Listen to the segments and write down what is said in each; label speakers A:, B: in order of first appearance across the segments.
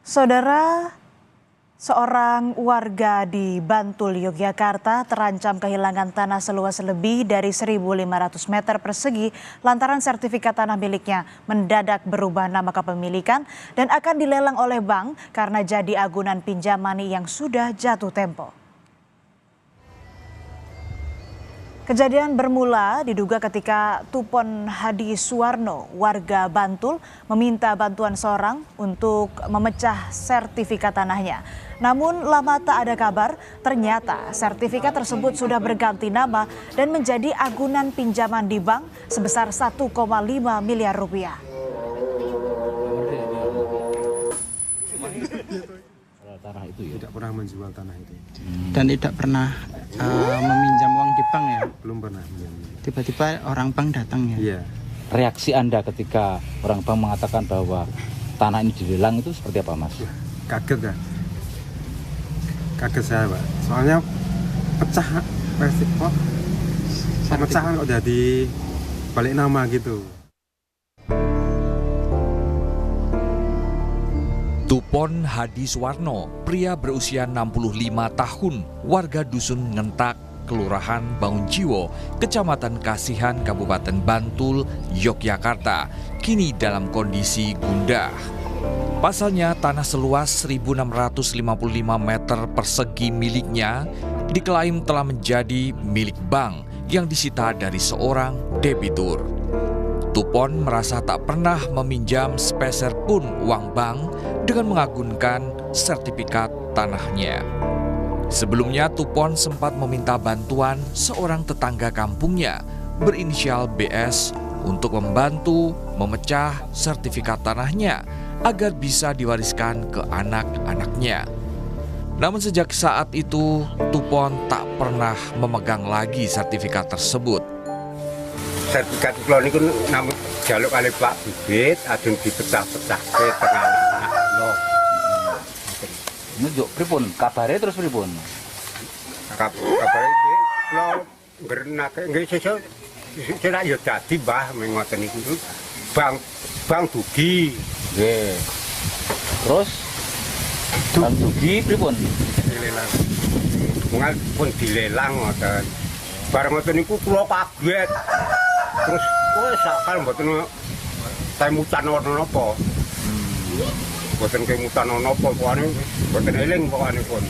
A: Saudara, seorang warga di Bantul, Yogyakarta terancam kehilangan tanah seluas lebih dari 1.500 meter persegi lantaran sertifikat tanah miliknya mendadak berubah nama kepemilikan dan akan dilelang oleh bank karena jadi agunan pinjaman yang sudah jatuh tempo. Kejadian bermula diduga ketika Tupon Hadi Suwarno, warga Bantul, meminta bantuan seorang untuk memecah sertifikat tanahnya. Namun lama tak ada kabar, ternyata sertifikat tersebut sudah berganti nama dan menjadi agunan pinjaman di bank sebesar 1,5 miliar rupiah.
B: Tanah itu ya?
C: Tidak pernah menjual tanah itu.
D: Dan tidak pernah meminjam uang di bank ya?
C: Belum pernah.
D: Tiba-tiba orang bank datang ya?
C: Iya.
B: Reaksi Anda ketika orang bank mengatakan bahwa tanah ini dilelang itu seperti apa, Mas?
C: Kaget kan? Kaget saya, Pak. Soalnya pecah plastik kok. Pemecahan kok jadi balik nama gitu.
E: Tupon Hadi Suwarno, pria berusia 65 tahun, warga Dusun Ngentak, Kelurahan Bangunjiwo, Kecamatan Kasihan, Kabupaten Bantul, Yogyakarta, kini dalam kondisi gundah. Pasalnya, tanah seluas 1.655 meter persegi miliknya diklaim telah menjadi milik bank yang disita dari seorang debitur. Tupon merasa tak pernah meminjam sepeser pun uang bank dengan mengagunkan sertifikat tanahnya. Sebelumnya Tupon sempat meminta bantuan seorang tetangga kampungnya berinisial BS untuk membantu memecah sertifikat tanahnya agar bisa diwariskan ke anak-anaknya. Namun sejak saat itu Tupon tak pernah memegang lagi sertifikat tersebut.
F: Sertifikat kula niku namun jaluk kali Pak Bibit adun dipecah-pecah ke tengah lo.
B: Ini juk pripun? Kabare terus pripun?
F: Kabare iki kula ngrenake nggih sesuk cerak yo dadi Mbah ngoten niku. Bang dugi.
B: Nggih. Terus bang dugi pripun?
F: Dilelang. Mungal pun dilelang ngoten. Bareng ngoten niku kula kaget. Terus wis sakal mboten temutan ana napa. Mboten kemutan ana napa pokokane mboten eling pokokane pun.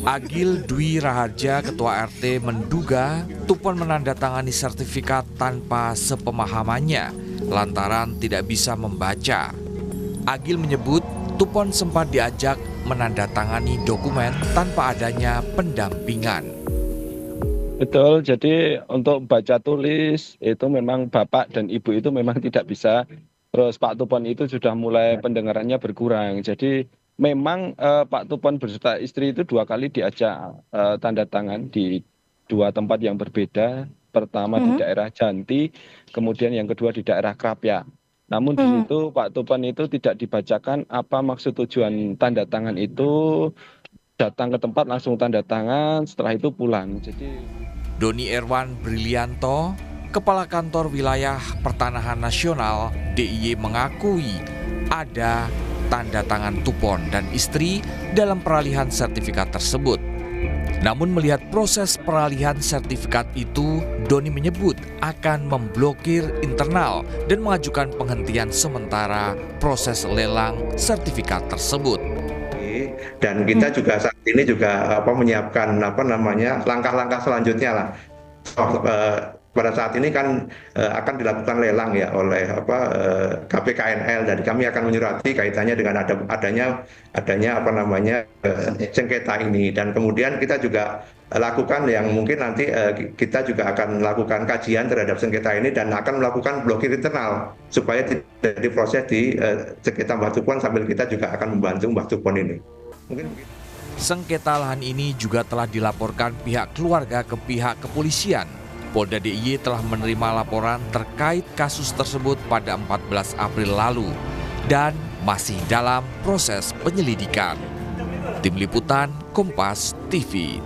E: Agil Dwi Raharja, Ketua RT, menduga Tupon menandatangani sertifikat tanpa sepemahamannya lantaran tidak bisa membaca. Agil menyebut Tupon sempat diajak menandatangani dokumen tanpa adanya pendampingan.
G: Betul, jadi untuk baca tulis itu memang bapak dan ibu itu memang tidak bisa. Terus Pak Tupon itu sudah mulai pendengarannya berkurang. Jadi memang Pak Tupon beserta istri itu 2 kali diajak tanda tangan di 2 tempat yang berbeda. Pertama di daerah Janti, kemudian yang kedua di daerah Krapya. Namun di situ Pak Tupon itu tidak dibacakan apa maksud tujuan tanda tangan itu. Datang ke tempat langsung tanda tangan, setelah itu pulang.
E: Doni Erwan Brilianto, Kepala Kantor Wilayah Pertanahan Nasional DIY, mengakui ada tanda tangan Tupon dan istri dalam peralihan sertifikat tersebut. Namun melihat proses peralihan sertifikat itu, Doni menyebut akan memblokir internal dan mengajukan penghentian sementara proses lelang sertifikat tersebut.
H: Dan kita juga saat ini juga menyiapkan langkah-langkah selanjutnya lah. Pada saat ini kan akan dilakukan lelang ya oleh KPKNL, dan kami akan menyurati kaitannya dengan adanya sengketa ini, dan kemudian kita juga lakukan yang mungkin nanti kita juga akan melakukan kajian terhadap sengketa ini dan akan melakukan blokir internal supaya tidak diproses di sengketa Mbah Tupon, sambil kita juga akan membantu Mbah Tupon ini.
E: Sengketa lahan ini juga telah dilaporkan pihak keluarga ke pihak kepolisian. Polda DIY telah menerima laporan terkait kasus tersebut pada 14 April lalu dan masih dalam proses penyelidikan. Tim Liputan Kompas TV.